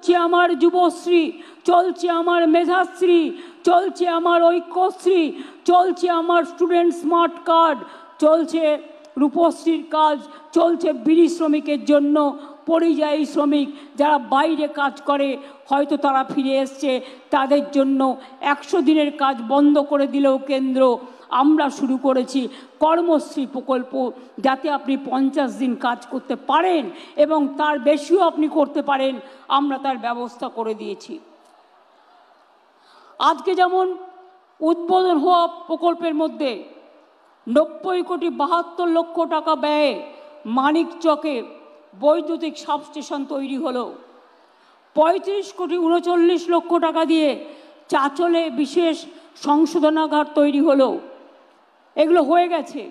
চলছে আমার যুবশ্রী, চলছে আমার মেধাশ্রী, চলছে আমার ঐক্যশ্রী, চলছে আমার স্টুডেন্ট স্মার্ট কার্ড, চলছে রূপশ্রীর কাজ, চলছে বিড়ি শ্রমিকের জন্য, পরিযায়ী শ্রমিক যারা বাইরে কাজ করে হয়তো তারা ফিরে এসছে, তাদের জন্য 100 দিনের কাজ বন্ধ করে দিলেও কেন্দ্র, আমরা শুরু করেছি কর্মশ্রী প্রকল্প, যাতে আপনি 50 দিন কাজ করতে পারেন এবং তার বেশিও আপনি করতে পারেন, আমরা তার ব্যবস্থা করে দিয়েছি। আজকে যেমন উদ্বোধন হওয়া প্রকল্পের মধ্যে 90 কোটি 72 লক্ষ টাকা ব্যয়ে মানিকচকে বৈদ্যুতিক সাবস্টেশন তৈরি হলো, 35 কোটি 39 লক্ষ টাকা দিয়ে চাচলে বিশেষ সংশোধনাগার তৈরি হলো, এগুলো হয়ে গেছে।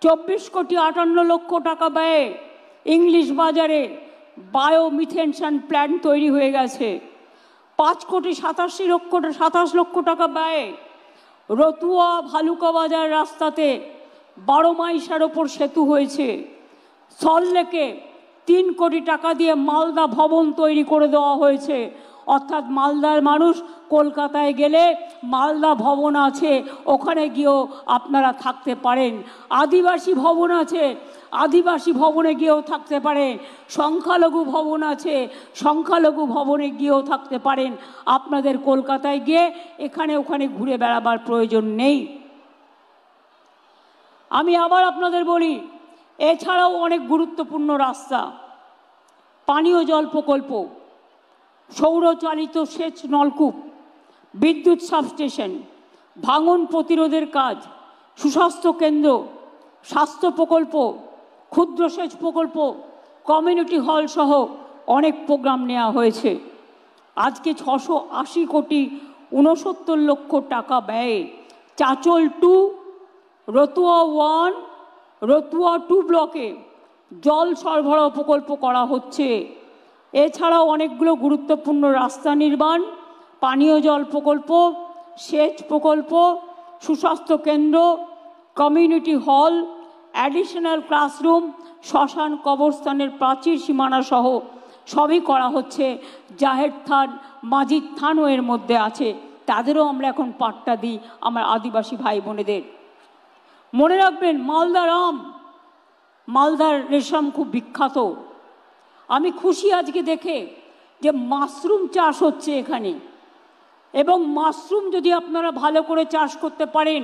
24 কোটি 58 লক্ষ টাকা ব্যয়ে ইংলিশ বাজারে বায়োমিথেনশন প্ল্যান্ট তৈরি হয়ে গেছে। 5 কোটি 27 লক্ষ টাকা ব্যয়ে রতুয়া ভালুকা বাজার রাস্তাতে 12 মাইলের ওপর সেতু হয়েছে। সল্টলেকে 3 কোটি টাকা দিয়ে মালদা ভবন তৈরি করে দেওয়া হয়েছে, অর্থাৎ মালদার মানুষ কলকাতায় গেলে মালদা ভবন আছে, ওখানে গিয়েও আপনারা থাকতে পারেন। আদিবাসী ভবন আছে, আদিবাসী ভবনে গিয়েও থাকতে পারেন। সংখ্যালঘু ভবন আছে, সংখ্যালঘু ভবনে গিয়েও থাকতে পারেন। আপনাদের কলকাতায় গিয়ে এখানে ওখানে ঘুরে বেড়াবার প্রয়োজন নেই। আমি আবার আপনাদের বলি, এছাড়াও অনেক গুরুত্বপূর্ণ রাস্তা, পানীয় জল প্রকল্প, সৌরচালিত সেচ নলকূপ, বিদ্যুৎ সাবস্টেশন, ভাঙন প্রতিরোধের কাজ, সুস্বাস্থ্য কেন্দ্র, স্বাস্থ্য প্রকল্প, ক্ষুদ্র সেচ প্রকল্প, কমিউনিটি হল সহ অনেক প্রোগ্রাম নেওয়া হয়েছে। আজকে 680 কোটি 69 লক্ষ টাকা ব্যয়ে চাচল 2, রতুয়া 1, রতুয়া 2 ব্লকে জল সরবরাহ প্রকল্প করা হচ্ছে। এছাড়াও অনেকগুলো গুরুত্বপূর্ণ রাস্তা নির্মাণ, পানীয় জল প্রকল্প, সেচ প্রকল্প, সুস্বাস্থ্য কেন্দ্র, কমিউনিটি হল, অ্যাডিশনাল ক্লাসরুম, শ্মশান কবরস্থানের প্রাচীর সীমানা সহ সবই করা হচ্ছে। জাহের থান, মাজিদ থানও এর মধ্যে আছে, তাদেরও আমরা এখন পাট্টা দিই আমার আদিবাসী ভাই বোনেদের। মনে রাখবেন, মালদার আম, মালদার রেশম খুব বিখ্যাত। আমি খুশি আজকে দেখে যে মাশরুম চাষ হচ্ছে এখানে, এবং মাশরুম যদি আপনারা ভালো করে চাষ করতে পারেন,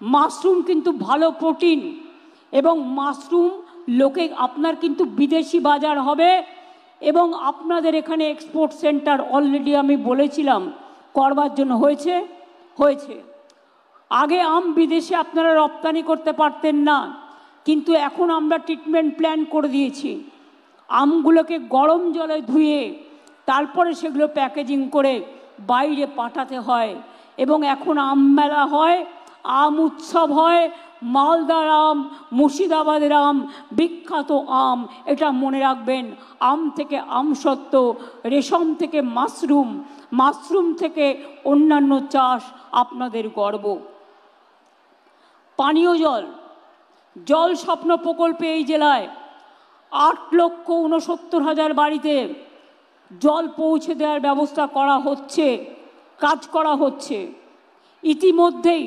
মাশরুম কিন্তু ভালো প্রোটিন, এবং মাশরুম লোকে আপনার কিন্তু বিদেশি বাজার হবে, এবং আপনাদের এখানে এক্সপোর্ট সেন্টার অলরেডি আমি বলেছিলাম করবার জন্য হয়েছে। আগে আম বিদেশে আপনারা রপ্তানি করতে পারতেন না, কিন্তু এখন আমরা ট্রিটমেন্ট প্ল্যান করে দিয়েছি। আমগুলোকে গরম জলে ধুয়ে তারপরে সেগুলো প্যাকেজিং করে বাইরে পাঠাতে হয়, এবং এখন আম মেলা হয়, আম উৎসব হয়। মালদার আম, মুর্শিদাবাদের আম বিখ্যাত আম, এটা মনে রাখবেন। আম থেকে আমসত্ত্ব, রেশম থেকে মাশরুম, মাশরুম থেকে অন্যান্য চাষ আপনাদের গর্ব। পানীয় জল, জল স্বপ্ন প্রকল্পে এই জেলায় 8,69,000 বাড়িতে জল পৌঁছে দেওয়ার ব্যবস্থা করা হচ্ছে, কাজ করা হচ্ছে। ইতিমধ্যেই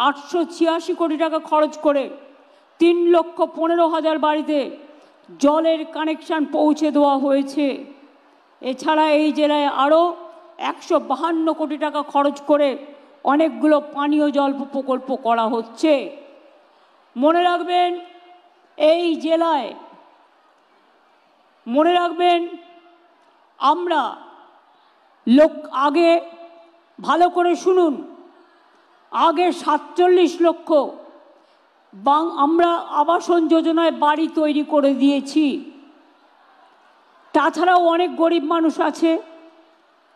886 কোটি টাকা খরচ করে 3,15,000 বাড়িতে জলের কানেকশান পৌঁছে দেওয়া হয়েছে। এছাড়া এই জেলায় আরও 152 কোটি টাকা খরচ করে অনেকগুলো পানীয় জল প্রকল্প করা হচ্ছে। মনে রাখবেন, এই জেলায় মনে রাখবেন, আমরা আগে ভালো করে শুনুন, আগে 47 লক্ষ আমরা আবাসন যোজনায় বাড়ি তৈরি করে দিয়েছি। তাছাড়াও অনেক গরিব মানুষ আছে,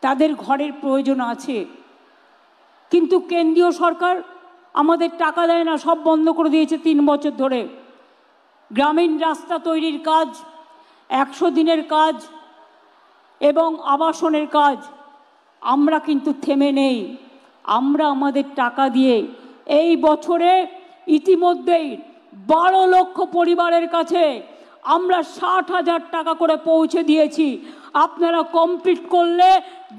তাদের ঘরের প্রয়োজন আছে, কিন্তু কেন্দ্রীয় সরকার আমাদের টাকা দেয় না, সব বন্ধ করে দিয়েছে 3 বছর ধরে। গ্রামীণ রাস্তা তৈরির কাজ, 100 দিনের কাজ এবং আবাসনের কাজ, আমরা কিন্তু থেমে নেই। আমরা আমাদের টাকা দিয়ে এই বছরে ইতিমধ্যেই 12 লক্ষ পরিবারের কাছে আমরা 60,000 টাকা করে পৌঁছে দিয়েছি। আপনারা কমপ্লিট করলে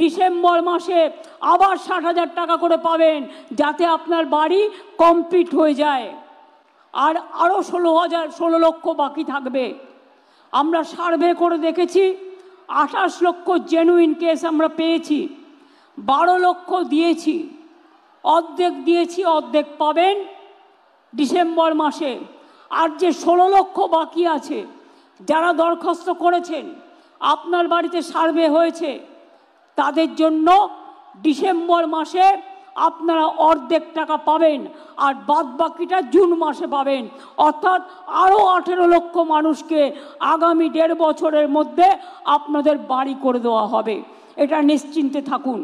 ডিসেম্বর মাসে আবার 60,000 টাকা করে পাবেন, যাতে আপনার বাড়ি কমপ্লিট হয়ে যায়। আর আরও 16 লক্ষ বাকি থাকবে। আমরা সার্ভে করে দেখেছি, 28 লক্ষ জেনুইন কেস আমরা পেয়েছি, 12 লক্ষ দিয়েছি, অর্ধেক পাবেন ডিসেম্বর মাসে। আর যে 16 লক্ষ বাকি আছে, যারা দরখাস্ত করেছেন, আপনার বাড়িতে সার্ভে হয়েছে, তাদের জন্য ডিসেম্বর মাসে আপনারা অর্ধেক টাকা পাবেন, আর বাদ বাকিটা জুন মাসে পাবেন। অর্থাৎ আরও 18 লক্ষ মানুষকে আগামী 1.5 বছরের মধ্যে আপনাদের বাড়ি করে দেওয়া হবে। এটা নিশ্চিন্তে থাকুন।